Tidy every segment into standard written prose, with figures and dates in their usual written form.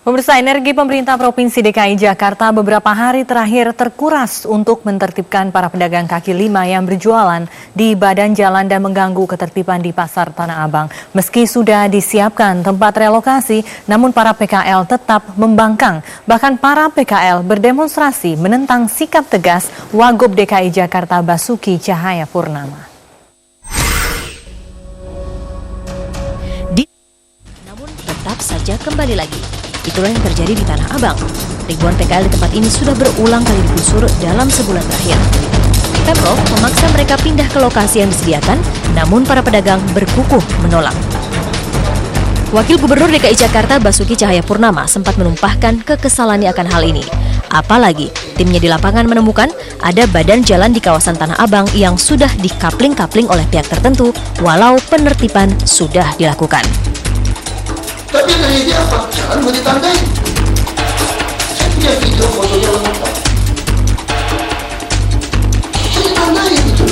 Pemirsa, energi pemerintah Provinsi DKI Jakarta beberapa hari terakhir terkuras untuk menertibkan para pedagang kaki lima yang berjualan di badan jalan dan mengganggu ketertiban di Pasar Tanah Abang. Meski sudah disiapkan tempat relokasi, namun para PKL tetap membangkang. Bahkan para PKL berdemonstrasi menentang sikap tegas Wagub DKI Jakarta Basuki Cahayapurnama. Namun tetap saja kembali lagi. Itulah yang terjadi di Tanah Abang. Ribuan PKL di tempat ini sudah berulang kali digusur dalam sebulan terakhir. Pemprov memaksa mereka pindah ke lokasi yang disediakan, namun para pedagang berkukuh menolak. Wakil Gubernur DKI Jakarta Basuki Cahayapurnama sempat menumpahkan kekesalannya akan hal ini. Apalagi timnya di lapangan menemukan ada badan jalan di kawasan Tanah Abang yang sudah dikapling-kapling oleh pihak tertentu walau penertiban sudah dilakukan. Tapi dari dia apa? Jangan mau ditandain. Saya punya video fotonya lengkap. Saya ditandain itu.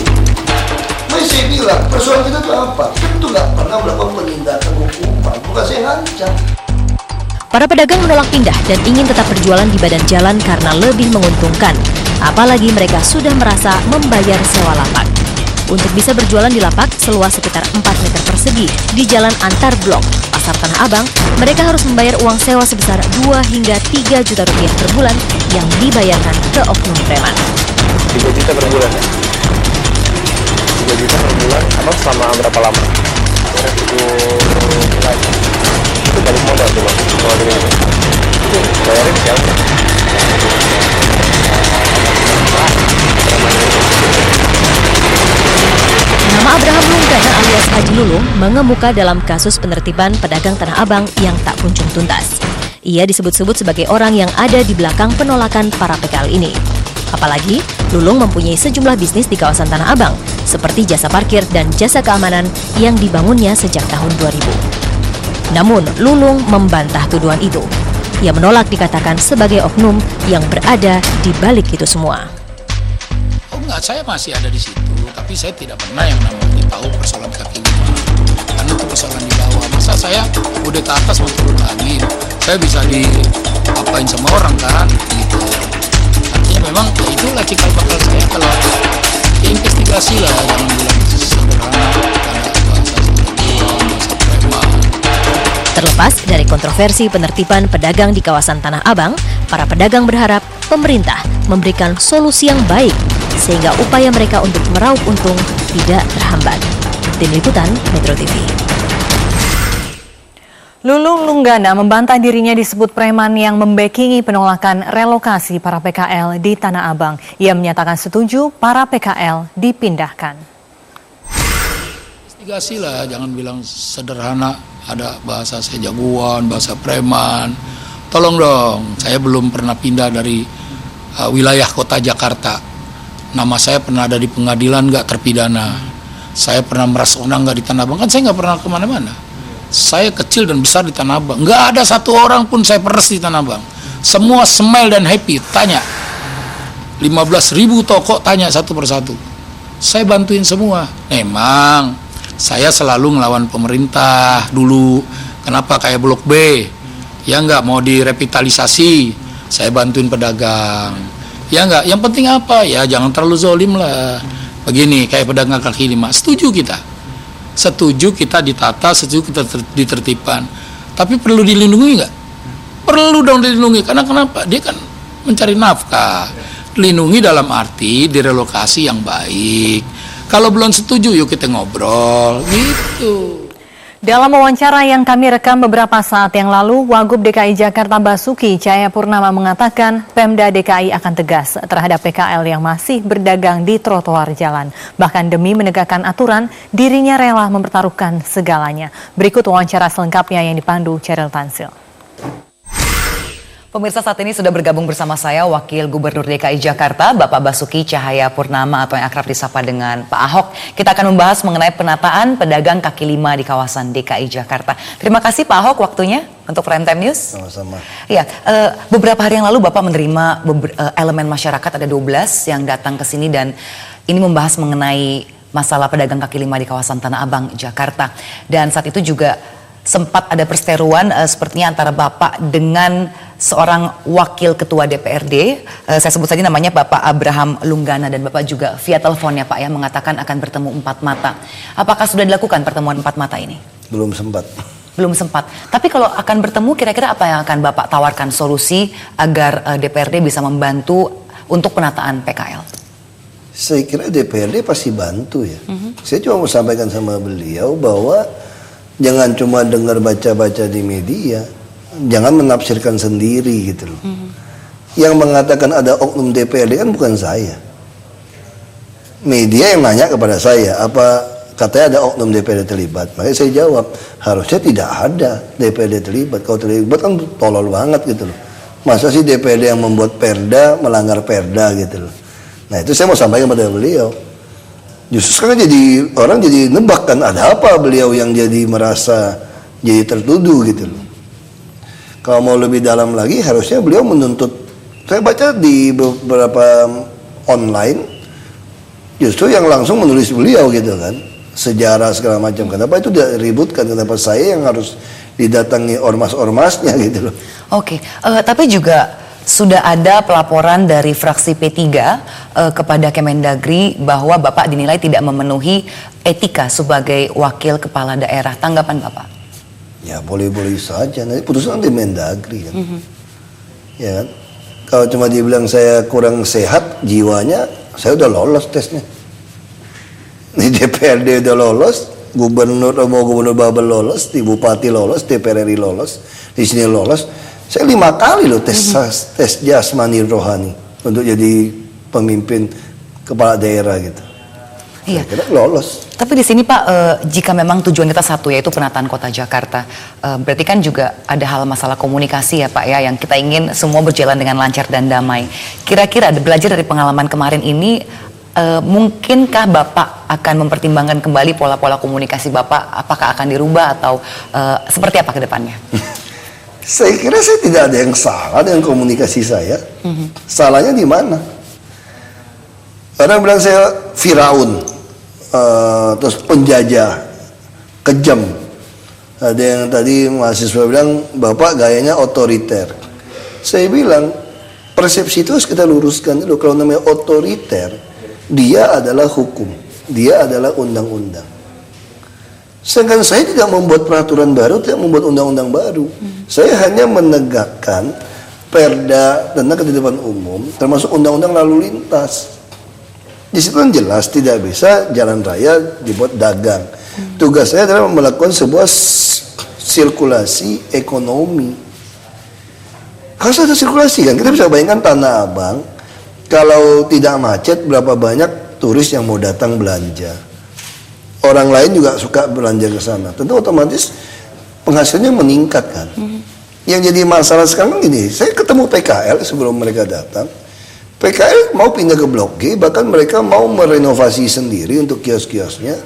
Makanya saya bilang, persoalan kita itu apa? Kita nggak pernah melakukan penindakan hukuman. Bukan saya ngancam. Para pedagang menolak pindah dan ingin tetap berjualan di badan jalan karena lebih menguntungkan. Apalagi mereka sudah merasa membayar sewa lapak. Untuk bisa berjualan di lapak seluas sekitar 4 meter persegi di jalan antar blok Pasar Tanah Abang, mereka harus membayar uang sewa sebesar 2 hingga 3 juta rupiah per bulan yang dibayarkan ke oknum preman. 3 juta per bulan ya? 3 juta per bulan, abang selama berapa lama? Itu mulai. Itu balik modal tuh bang, kalau gini. Itu bayarin siapa? Nama Abraham Lunggana alias Haji Lulung mengemuka dalam kasus penertiban pedagang Tanah Abang yang tak kunjung tuntas. Ia disebut-sebut sebagai orang yang ada di belakang penolakan para PKL ini. Apalagi, Lulung mempunyai sejumlah bisnis di kawasan Tanah Abang, seperti jasa parkir dan jasa keamanan yang dibangunnya sejak tahun 2000. Namun, Lulung membantah tuduhan itu. Ia menolak dikatakan sebagai oknum yang berada di balik itu semua. Enggak, saya masih ada di situ, tapi saya tidak pernah yang namanya tahu persoalan kaki lima. Karena itu persoalan di bawah. Masa saya udah ke atas mau turun lagi? Saya bisa diapain sama orang kan? Gitu. Artinya memang ya itulah cikal bakal saya kalau investigasi lah, jangan bilang sederhana. Ada bahasa bahasa preman. Terlepas dari kontroversi penertiban pedagang di kawasan Tanah Abang, para pedagang berharap pemerintah memberikan solusi yang baik sehingga upaya mereka untuk meraup untung tidak terhambat. Tim Liputan Metro TV. Lulung Lunggana membantah dirinya disebut preman yang membackingi penolakan relokasi para PKL di Tanah Abang. Ia menyatakan setuju para PKL dipindahkan. Investigasi lah, jangan bilang sederhana. Ada bahasa saya jagoan, bahasa preman. Tolong dong, saya belum pernah pindah dari wilayah kota Jakarta. Nama saya pernah ada di pengadilan, nggak terpidana. Saya pernah meras onang nggak di Tanah Abang, kan saya nggak pernah kemana-mana. Saya kecil dan besar di Tanah Abang, nggak ada satu orang pun saya peres di Tanah Abang. Semua smile dan happy, tanya. 15.000 toko tanya satu persatu. Saya bantuin semua. Memang saya selalu ngelawan pemerintah dulu. Kenapa kayak Blok B? Ya nggak mau direvitalisasi. Saya bantuin pedagang. Ya enggak, yang penting apa? Ya jangan terlalu zolim lah. Begini, kayak pedagang kaki lima, setuju kita. Setuju kita ditata, setuju kita ditertibkan. Tapi perlu dilindungi enggak? Perlu dong dilindungi, karena kenapa? Dia kan mencari nafkah. Dilindungi dalam arti direlokasi yang baik. Kalau belum setuju, yuk kita ngobrol, gitu. Dalam wawancara yang kami rekam beberapa saat yang lalu, Wagub DKI Jakarta Basuki Cahayapurnama mengatakan Pemda DKI akan tegas terhadap PKL yang masih berdagang di trotoar jalan. Bahkan demi menegakkan aturan, dirinya rela mempertaruhkan segalanya. Berikut wawancara selengkapnya yang dipandu Cheryl Tansil. Pemirsa, saat ini sudah bergabung bersama saya Wakil Gubernur DKI Jakarta, Bapak Basuki Cahayapurnama atau yang akrab disapa dengan Pak Ahok. Kita akan membahas mengenai penataan pedagang kaki lima di kawasan DKI Jakarta. Terima kasih Pak Ahok waktunya untuk Prime Time News. Sama-sama. Ya, beberapa hari yang lalu Bapak menerima elemen masyarakat, ada 12 yang datang ke sini dan ini membahas mengenai masalah pedagang kaki lima di kawasan Tanah Abang, Jakarta. Dan saat itu juga sempat ada perseteruan sepertinya antara Bapak dengan seorang wakil ketua DPRD, saya sebut saja namanya Bapak Abraham Lunggana, dan Bapak juga via telepon ya Pak ya mengatakan akan bertemu 4 mata. Apakah sudah dilakukan pertemuan 4 mata ini? Belum sempat. Belum sempat. Tapi kalau akan bertemu, kira-kira apa yang akan Bapak tawarkan solusi agar DPRD bisa membantu untuk penataan PKL? Saya kira DPRD pasti bantu ya. Saya cuma mau sampaikan sama beliau bahwa jangan cuma dengar baca-baca di media, jangan menafsirkan sendiri gitu loh. Yang mengatakan ada oknum DPRD kan bukan saya. Media yang nanya kepada saya, apa katanya ada oknum DPRD terlibat. Makanya saya jawab, harusnya tidak ada DPRD terlibat. Kalau terlibat kan tolol banget gitu loh. Masa sih DPRD yang membuat perda melanggar perda gitu loh. Nah itu saya mau sampaikan pada beliau. Justru sekarang jadi orang jadi nebak kan, ada apa beliau yang jadi merasa jadi tertuduh gitu loh. Kalau mau lebih dalam lagi harusnya beliau menuntut. Saya baca di beberapa online justru yang langsung menulis beliau gitu kan, sejarah segala macam. Kenapa itu diributkan? Kenapa saya yang harus didatangi ormas-ormasnya gitu loh. Oke, tapi juga sudah ada pelaporan dari fraksi P3 kepada Kemendagri bahwa Bapak dinilai tidak memenuhi etika sebagai wakil kepala daerah. Tanggapan Bapak? Ya boleh-boleh saja, nanti putusan di Mendagri kan. Ya kan? Kalau cuma dibilang saya kurang sehat jiwanya, saya udah lolos tesnya. Di DPRD udah lolos, gubernur Babel lolos, di bupati lolos, DPR RI lolos, di sini lolos. Saya 5 kali loh tes jasmani rohani untuk jadi pemimpin kepala daerah gitu. Iya. Saya kira lolos. Tapi di sini Pak, jika memang tujuan kita satu yaitu penataan kota Jakarta, berarti kan juga ada hal masalah komunikasi ya Pak ya, yang kita ingin semua berjalan dengan lancar dan damai. Kira-kira belajar dari pengalaman kemarin ini, mungkinkah Bapak akan mempertimbangkan kembali pola-pola komunikasi Bapak? Apakah akan dirubah atau seperti apa ke depannya? Saya kira saya tidak ada yang salah dengan komunikasi saya. Salahnya di mana? Orang bilang saya Firaun, terus penjajah, kejam. Ada yang tadi mahasiswa bilang Bapak gayanya otoriter. Saya bilang persepsi itu harus kita luruskan dulu. Kalau namanya otoriter, dia adalah hukum, dia adalah undang-undang. Sedangkan saya tidak membuat peraturan baru, tidak membuat undang-undang baru. Saya hanya menegakkan perda tentang ketertiban umum, termasuk undang-undang lalu lintas. Di situ kan jelas tidak bisa jalan raya dibuat dagang. Tugas saya adalah melakukan sebuah sirkulasi ekonomi. Harus ada sirkulasi kan. Kita bisa bayangkan Tanah Abang, kalau tidak macet berapa banyak turis yang mau datang belanja. Orang lain juga suka belanja ke sana. Tentu otomatis penghasilannya meningkat kan. Yang jadi masalah sekarang gini, saya ketemu PKL sebelum mereka datang. PKL mau pindah ke Blok G, bahkan mereka mau merenovasi sendiri untuk kios-kiosnya.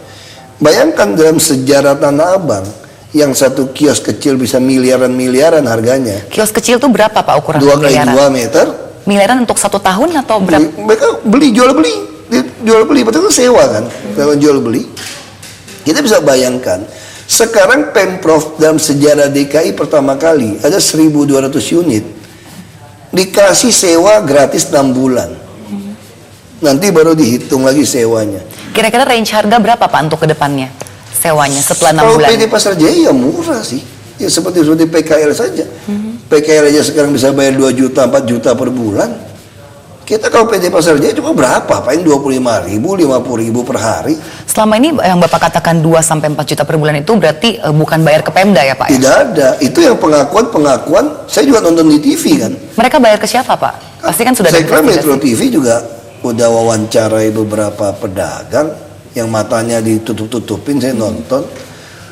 Bayangkan dalam sejarah Tanah Abang, yang satu kios kecil bisa miliaran-miliaran harganya. Kios kecil itu berapa Pak ukuran 2 kali 2 meter. Miliaran untuk 1 tahun atau berapa? Mereka jual beli, betul sewa kan, lewat jual beli. Kita bisa bayangkan, sekarang Pemprov dalam sejarah DKI pertama kali ada 1.200 unit dikasih sewa gratis 6 bulan. Nanti baru dihitung lagi sewanya. Kira-kira range harga berapa Pak untuk kedepannya sewanya setelah 6 Kalau bulan? PD Pasar Jaya ya murah sih, ya seperti PKL saja. PKL aja sekarang bisa bayar 2 juta, 4 juta per bulan. Kita kalau PD Pasar Jaya cuma berapa? Paling 25.000, 50.000 per hari. Selama ini yang Bapak katakan 2-4 juta per bulan itu berarti bukan bayar ke Pemda ya Pak? Tidak ada. Itu yang pengakuan. Saya juga nonton di TV kan. Mereka bayar ke siapa Pak? Pasti kan sudah Saya kira diinvestigasi. Metro TV juga udah wawancarai beberapa pedagang yang matanya ditutup-tutupin, saya nonton.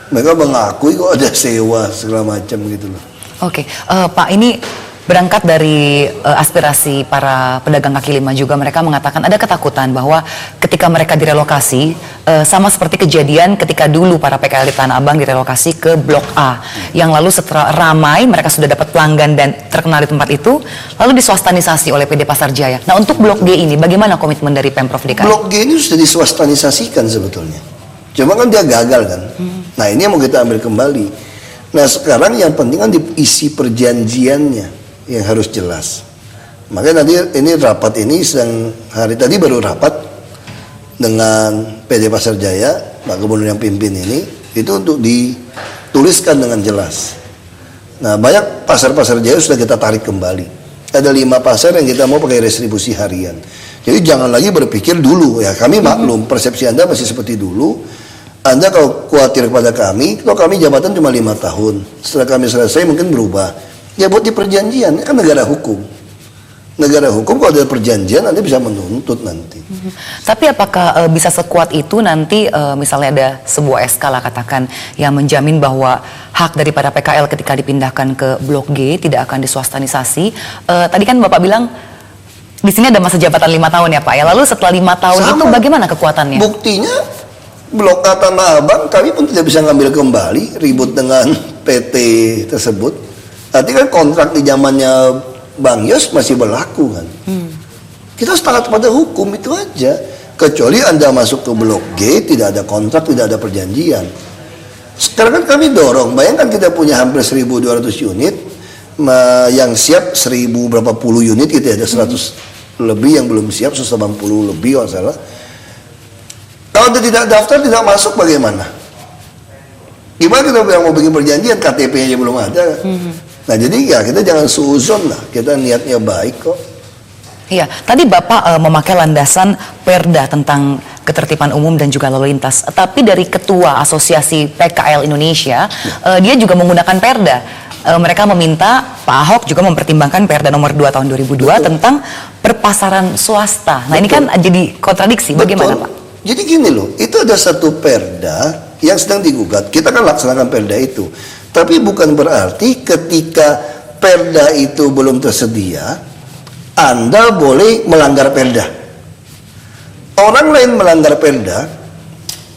Mereka mengakui kok ada sewa segala macam gitu loh. Oke, Pak, ini berangkat dari aspirasi para pedagang kaki lima juga, mereka mengatakan ada ketakutan bahwa ketika mereka direlokasi, sama seperti kejadian ketika dulu para PKL di Tanah Abang direlokasi ke Blok A, yang lalu setelah ramai mereka sudah dapat pelanggan dan terkenal di tempat itu, lalu diswastanisasi oleh PD Pasar Jaya. Nah, untuk Blok G ini bagaimana komitmen dari Pemprov DKI? Blok G ini sudah diswastanisasikan sebetulnya, cuma kan dia gagal kan. Nah, ini yang mau kita ambil kembali. Nah sekarang yang penting kan isi perjanjiannya yang harus jelas. Makanya nanti ini rapat ini sedang hari tadi baru rapat dengan PD Pasar Jaya, Pak Gubernur yang pimpin ini, itu untuk dituliskan dengan jelas. Nah banyak pasar-pasar Jaya sudah kita tarik kembali. Ada 5 pasar yang kita mau pakai restribusi harian. Jadi jangan lagi berpikir dulu ya, kami maklum persepsi Anda masih seperti dulu. Anda kalau khawatir kepada kami, kalau kami jabatan cuma 5 tahun, setelah kami selesai mungkin berubah. Ya buat di perjanjian, kan negara hukum. Negara hukum kalau ada perjanjian Anda bisa menuntut nanti. Tapi apakah bisa sekuat itu nanti misalnya ada sebuah SK lah katakan yang menjamin bahwa hak daripada PKL ketika dipindahkan ke Blok G tidak akan diswastanisasi. Tadi kan Bapak bilang di sini ada masa jabatan 5 tahun ya Pak ya. Lalu setelah 5 tahun itu bagaimana kekuatannya? Buktinya Blok A Tanah Abang kami pun tidak bisa ngambil kembali, ribut dengan PT tersebut. Nanti kan kontrak di zamannya Bang Yos masih berlaku kan. Kita taat pada hukum itu aja. Kecuali Anda masuk ke Blok G, tidak ada kontrak, tidak ada perjanjian. Sekarang kan kami dorong, bayangkan kita punya hampir 1.200 unit, yang siap 1.000 berapa puluh unit gitu ya, ada 100 lebih yang belum siap, 180 lebih kalau salah. Kalau Anda tidak daftar, tidak masuk bagaimana? Gimana kita yang mau bikin perjanjian, KTP-nya belum ada. Nah jadi ya kita jangan suuzon lah, kita niatnya baik kok. Iya, tadi Bapak memakai landasan Perda tentang ketertiban umum dan juga lalu lintas. Tapi dari Ketua Asosiasi PKL Indonesia, dia juga menggunakan Perda. Mereka meminta Pak Ahok juga mempertimbangkan Perda nomor 2 tahun 2002 tentang perpasaran swasta. Nah ini kan jadi kontradiksi, bagaimana Pak? Jadi gini loh, itu ada satu Perda yang sedang digugat. Kita kan laksanakan Perda itu. Tapi bukan berarti ketika Perda itu belum tersedia, Anda boleh melanggar Perda. Orang lain melanggar Perda,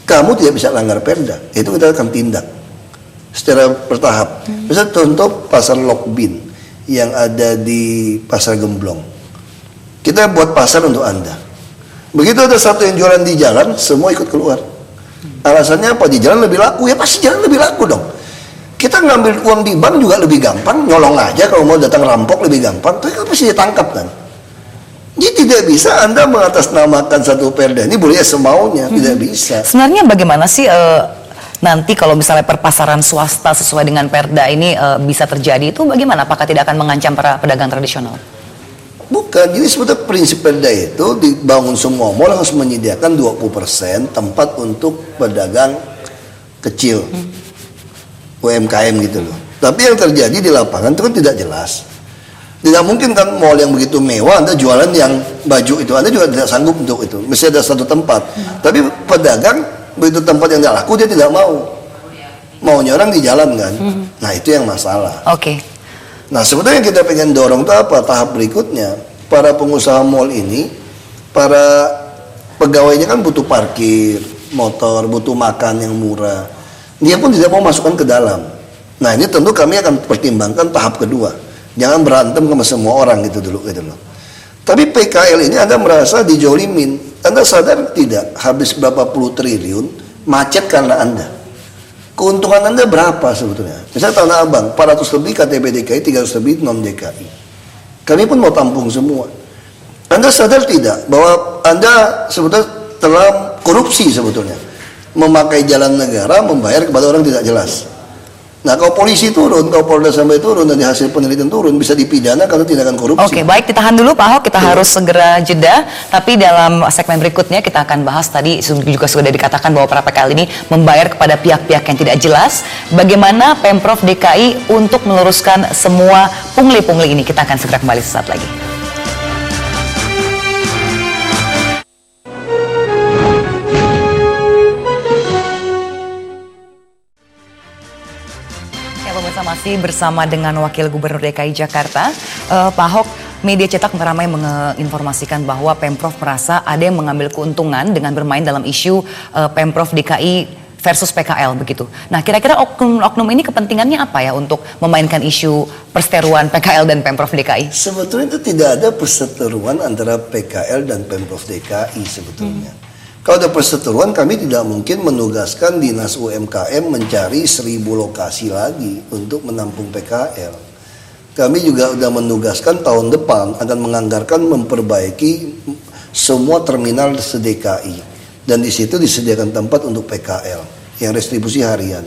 kamu tidak bisa melanggar Perda. Itu kita akan tindak secara bertahap. Misalnya contoh pasar Lokbin yang ada di Pasar Gemblong. Kita buat pasar untuk Anda. Begitu ada satu yang jualan di jalan, semua ikut keluar. Alasannya apa? Di jalan lebih laku. Ya pasti jalan lebih laku dong. Kita ngambil uang di bank juga lebih gampang, nyolong aja kalau mau datang rampok lebih gampang, tapi kan pasti ditangkap kan. Jadi tidak bisa Anda mengatasnamakan satu Perda ini boleh semaunya, tidak bisa. Sebenarnya bagaimana sih nanti kalau misalnya perpasaran swasta sesuai dengan Perda ini bisa terjadi, itu bagaimana? Apakah tidak akan mengancam para pedagang tradisional? Bukan, jadi sebetulnya prinsip Perda itu dibangun semua mall harus menyediakan 20% tempat untuk pedagang kecil. UMKM gitu loh. Tapi yang terjadi di lapangan itu kan tidak jelas. Tidak mungkin kan mall yang begitu mewah Anda jualan yang baju itu, Anda juga tidak sanggup untuk itu. Mesti ada satu tempat. Tapi pedagang begitu tempat yang tidak laku dia tidak mau. Maunya orang di jalan kan. Nah itu yang masalah. Oke. Nah sebetulnya yang kita pengen dorong itu apa? Tahap berikutnya, para pengusaha mall ini, para pegawainya kan butuh parkir, motor, butuh makan yang murah. Dia pun tidak mau masukkan ke dalam. Nah ini tentu kami akan pertimbangkan tahap kedua. Jangan berantem sama semua orang gitu dulu gitu loh. Tapi PKL ini Anda merasa dijolimin. Anda sadar tidak habis berapa puluh triliun macet karena Anda. Keuntungan Anda berapa sebetulnya? Misalnya Tanah Abang 400 lebih KTP DKI, 300 lebih non DKI. Kami pun mau tampung semua. Anda sadar tidak bahwa Anda sebetulnya telah korupsi sebetulnya? Memakai jalan negara membayar kepada orang tidak jelas. Nah kalau polisi turun, kalau Polda sampai turun dan hasil penelitian turun bisa dipidana karena tindakan korupsi. Oke, baik, ditahan dulu Pak Ahok, kita harus segera jeda. Tapi dalam segmen berikutnya kita akan bahas tadi juga sudah dikatakan bahwa para PKL ini membayar kepada pihak-pihak yang tidak jelas. Bagaimana Pemprov DKI untuk meluruskan semua pungli-pungli ini? Kita akan segera kembali sesaat lagi. Masih bersama dengan Wakil Gubernur DKI Jakarta, Pak Ahok. Media cetak ramai menginformasikan bahwa Pemprov merasa ada yang mengambil keuntungan dengan bermain dalam isu Pemprov DKI versus PKL begitu. Nah, kira-kira oknum ini kepentingannya apa ya untuk memainkan isu perseteruan PKL dan Pemprov DKI? Sebetulnya itu tidak ada perseteruan antara PKL dan Pemprov DKI sebetulnya. Kalau ada perseteruan, kami tidak mungkin menugaskan Dinas UMKM mencari 1.000 lokasi lagi untuk menampung PKL. Kami juga sudah menugaskan tahun depan akan menganggarkan memperbaiki semua terminal se-DKI. Dan di situ disediakan tempat untuk PKL yang distribusi harian.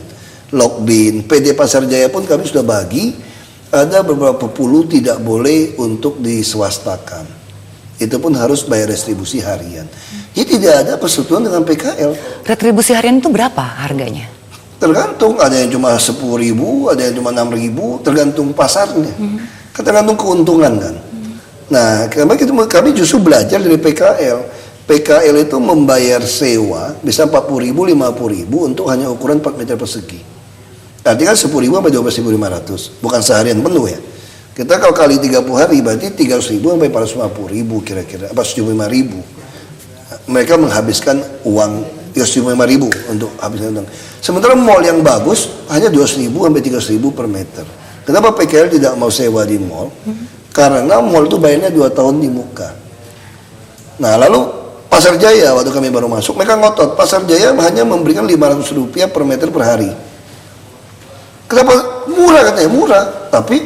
Lokbin, PD Pasar Jaya pun kami sudah bagi, ada beberapa puluh tidak boleh untuk diswastakan. Itu pun harus bayar retribusi harian. Jadi tidak ada persetujuan dengan PKL. Retribusi harian itu berapa harganya? Tergantung, ada yang cuma 10.000, ada yang cuma 6.000, tergantung pasarnya. Tergantung keuntungan kan. Nah, kami justru belajar dari PKL. PKL itu membayar sewa bisa 40.000, 50.000 untuk hanya ukuran 4 meter persegi. Artinya kan 10.000 sampai 12.500, bukan seharian penuh ya. Kita kalau kali 30 hari berarti 300.000 sampai 450.000 kira-kira, apa 75.000. Mereka menghabiskan uang 35.000 untuk habiskan uang. Sementara mall yang bagus hanya 200.000 sampai 300.000 per meter. Kenapa PKL tidak mau sewa di mall? Karena mall itu bayarnya 2 tahun di muka. Nah lalu Pasar Jaya waktu kami baru masuk, mereka ngotot Pasar Jaya hanya memberikan Rp500 per meter per hari. Kenapa? Murah katanya, murah. Tapi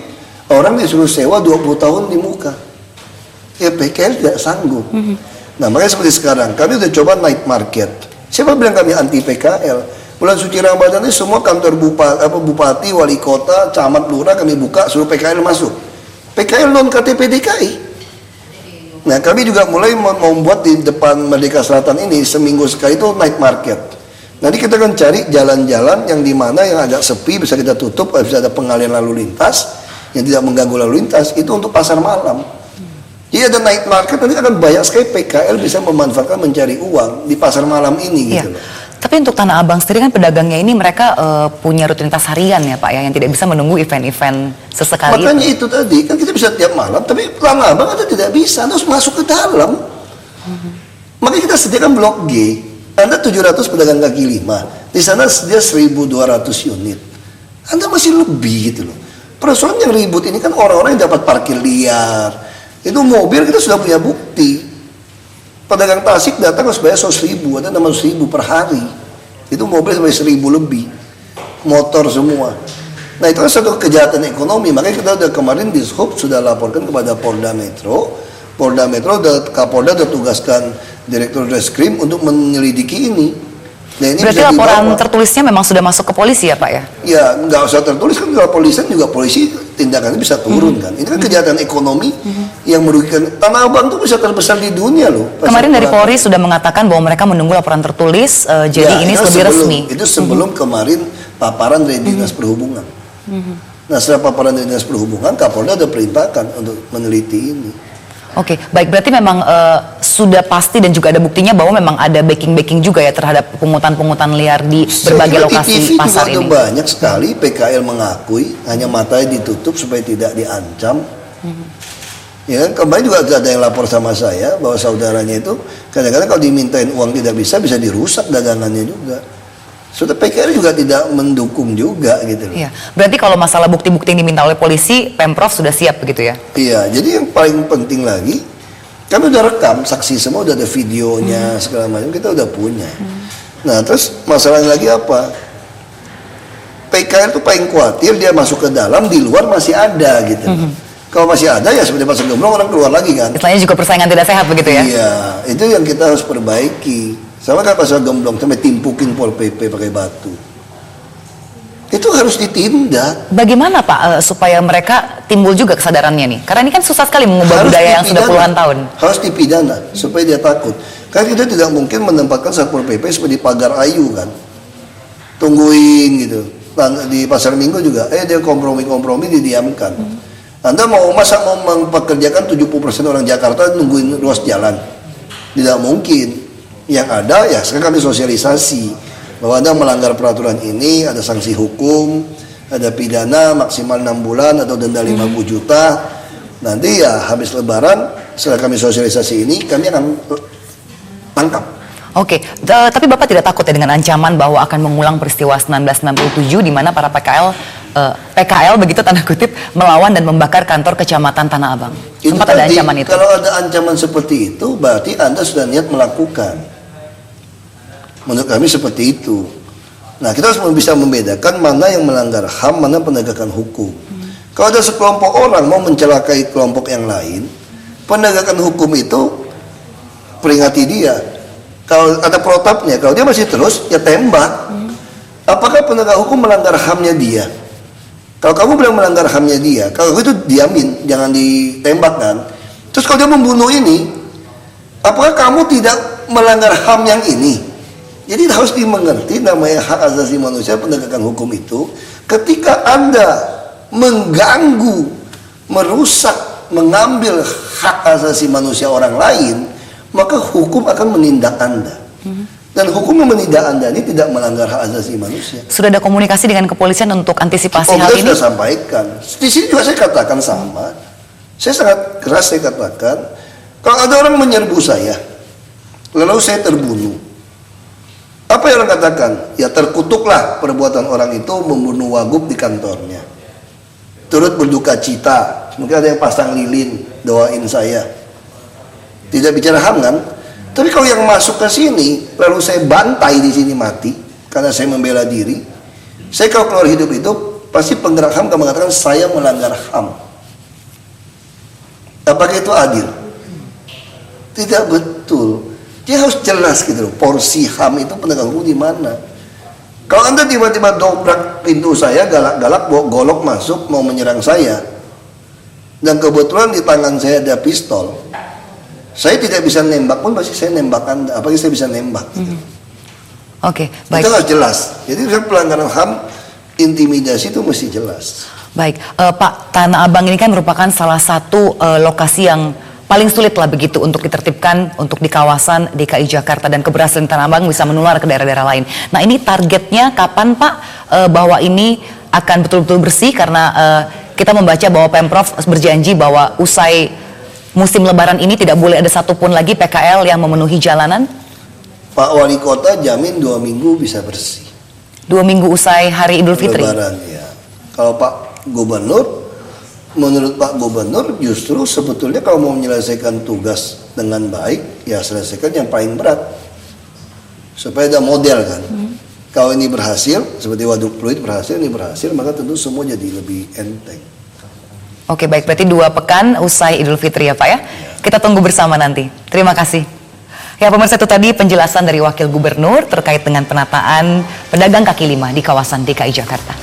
orang disuruh sewa 20 tahun di muka. Ya PKL tidak sanggup. Nah makanya seperti sekarang, kami udah coba night market. Siapa bilang kami anti PKL? Bulan suci Ramadan ini semua kantor bupati, wali kota, camat, lurah kami buka, suruh PKL masuk. PKL non KTP DKI. Nah kami juga mulai membuat di depan Merdeka Selatan ini seminggu sekali itu night market. Nanti kita akan cari jalan-jalan yang dimana yang agak sepi bisa kita tutup, bisa ada pengalian lalu lintas yang tidak mengganggu lalu lintas, itu untuk pasar malam. Jadi ada night market, nanti akan banyak sekali PKL bisa memanfaatkan mencari uang di pasar malam ini gitu loh. Tapi untuk Tanah Abang sendiri kan pedagangnya ini mereka punya rutinitas harian ya Pak ya, yang tidak bisa menunggu event-event sesekali. Makanya itu tadi, kan kita bisa tiap malam, tapi Tanah Abang ada tidak bisa, Anda harus masuk ke dalam. Makanya kita sediakan blok G, Anda 700 pedagang kaki lima, di sana sedia 1.200 unit. Anda masih lebih gitu loh. Persoalan yang ribut ini kan orang-orang yang dapat parkir liar. Itu mobil kita sudah punya bukti. Pedagang Tasik datang harus bayar 100.000, ada 600.000 per hari. Itu mobil sampai 1.000 lebih. Motor semua. Nah itu kan satu kejahatan ekonomi. Makanya kita udah kemarin di Dishub sudah laporkan kepada Polda Metro. Polda Metro, Kapolda sudah tugaskan Direktur Reskrim untuk menyelidiki ini. Nah, ini berarti laporan tertulisnya memang sudah masuk ke polisi ya Pak ya? Ya nggak usah tertulis kan, kalau polisi juga polisi tindakannya bisa turun kan. Ini kan kejahatan ekonomi yang merugikan. Tanah Abang itu bisa terbesar di dunia loh. Kemarin dari Polri sudah mengatakan bahwa mereka menunggu laporan tertulis, jadi ini lebih resmi. Itu sebelum kemarin paparan dari Dinas Perhubungan. Nah setelah paparan dari Dinas Perhubungan, Kapolda sudah perintahkan untuk meneliti ini. Oke, baik, berarti memang sudah pasti dan juga ada buktinya bahwa memang ada backing juga ya terhadap pungutan-pungutan liar di berbagai lokasi pasar ini. Juga banyak sekali PKL mengakui hanya matanya ditutup supaya tidak diancam. Ya kan, kemarin juga ada yang lapor sama saya bahwa saudaranya itu kadang-kadang kalau dimintain uang tidak bisa dirusak dagangannya juga. Sudah PKL juga tidak mendukung juga gitu loh. Iya, berarti kalau masalah bukti-bukti yang diminta oleh polisi, Pemprov sudah siap begitu ya? Iya, jadi yang paling penting lagi, kami udah rekam, saksi semua udah ada videonya, segala macam, kita udah punya. Nah, terus masalahnya lagi apa? PKL itu paling khawatir dia masuk ke dalam, di luar masih ada gitu. Kalau masih ada ya seperti Pasar Gemblong orang keluar lagi kan. Istilahnya juga persaingan tidak sehat begitu ya? Iya, itu yang kita harus perbaiki. Sama kayak Pasar Gemblong, sampai timpukin Pol PP pakai batu. Itu harus ditindak. Bagaimana Pak supaya mereka timbul juga kesadarannya nih? Karena ini kan susah sekali mengubah budaya yang sudah puluhan tahun. Harus dipidana supaya dia takut. Karena kita tidak mungkin menempatkan Satpol PP seperti pagar ayu kan. Tungguin gitu. Di Pasar Minggu juga, dia kompromi didiamkan. Anda mau mempekerjakan 70% orang Jakarta nungguin ruas jalan? Tidak mungkin. Yang ada ya sekarang kami sosialisasi bahwa Anda melanggar peraturan ini ada sanksi hukum, ada pidana maksimal 6 bulan atau denda 50 juta. Nanti ya habis lebaran setelah kami sosialisasi ini kami akan tangkap. Oke, tapi Bapak tidak takut ya dengan ancaman bahwa akan mengulang peristiwa 1967 di mana para PKL begitu tanda kutip melawan dan membakar kantor kecamatan Tanah Abang? Sempat ada ancaman itu? Kalau ada ancaman seperti itu berarti Anda sudah niat melakukan. Menurut kami seperti itu. Nah, kita harus bisa membedakan mana yang melanggar HAM, mana penegakan hukum. Kalau ada sekelompok orang mau mencelakai kelompok yang lain, penegakan hukum itu peringati dia. Kalau ada protapnya, kalau dia masih terus, ya tembak. Apakah penegak hukum melanggar HAM-nya dia? Kalau kamu bilang melanggar HAM-nya dia, kalau itu diamin, jangan ditembak kan. Terus kalau dia membunuh ini, apakah kamu tidak melanggar HAM yang ini? Jadi harus dimengerti namanya hak asasi manusia, penegakan hukum itu. Ketika Anda mengganggu, merusak, mengambil hak asasi manusia orang lain, maka hukum akan menindak Anda. Dan hukum yang menindak Anda ini tidak melanggar hak asasi manusia. Sudah ada komunikasi dengan kepolisian untuk antisipasi hal Saya ini? sudah sampaikan. Di sini juga saya katakan sama. Saya sangat keras saya katakan, kalau ada orang menyerbu saya, lalu saya terbunuh, apa yang orang katakan? Ya terkutuklah perbuatan orang itu membunuh wagub di kantornya. Turut berduka cita. Mungkin ada yang pasang lilin doain saya. Tidak bicara HAM kan? Tapi kalau yang masuk ke sini lalu saya bantai di sini mati karena saya membela diri, saya kalau keluar hidup itu pasti penggerak HAM akan mengatakan saya melanggar HAM. Apakah itu adil? Tidak betul. Dia harus jelas gitu loh, porsi HAM itu penegak hukum di mana. Kalau Anda tiba-tiba dobrak pintu saya, galak-galak bawa golok masuk mau menyerang saya, dan kebetulan di tangan saya ada pistol, saya tidak bisa nembak pun pasti saya nembak Anda, apalagi saya bisa nembak gitu. Oke, baik. Itu harus jelas. Jadi pelanggaran HAM, intimidasi itu mesti jelas. Baik, Pak, Tanah Abang ini kan merupakan salah satu lokasi yang paling sulit lah begitu untuk ditertibkan untuk di kawasan DKI Jakarta, dan keberhasilan Tanah Abang bisa menular ke daerah-daerah lain. Nah, ini targetnya kapan Pak bahwa ini akan betul-betul bersih, karena kita membaca bahwa Pemprov berjanji bahwa usai musim lebaran ini tidak boleh ada satupun lagi PKL yang memenuhi jalanan? Pak Wali Kota jamin 2 minggu bisa bersih. 2 minggu usai hari Idul Fitri? Lebaran, ya. Kalau Pak Gubernur, menurut Pak Gubernur justru sebetulnya kalau mau menyelesaikan tugas dengan baik, ya selesaikan yang paling berat supaya ada model kan. Kalau ini berhasil, seperti Waduk Pluit berhasil, ini berhasil, maka tentu semua jadi lebih enteng. Oke, baik, berarti 2 pekan usai Idul Fitri ya Pak ya. Kita tunggu bersama nanti. Terima kasih. Ya pemirsa, itu tadi penjelasan dari Wakil Gubernur terkait dengan penataan pedagang kaki lima di kawasan DKI Jakarta.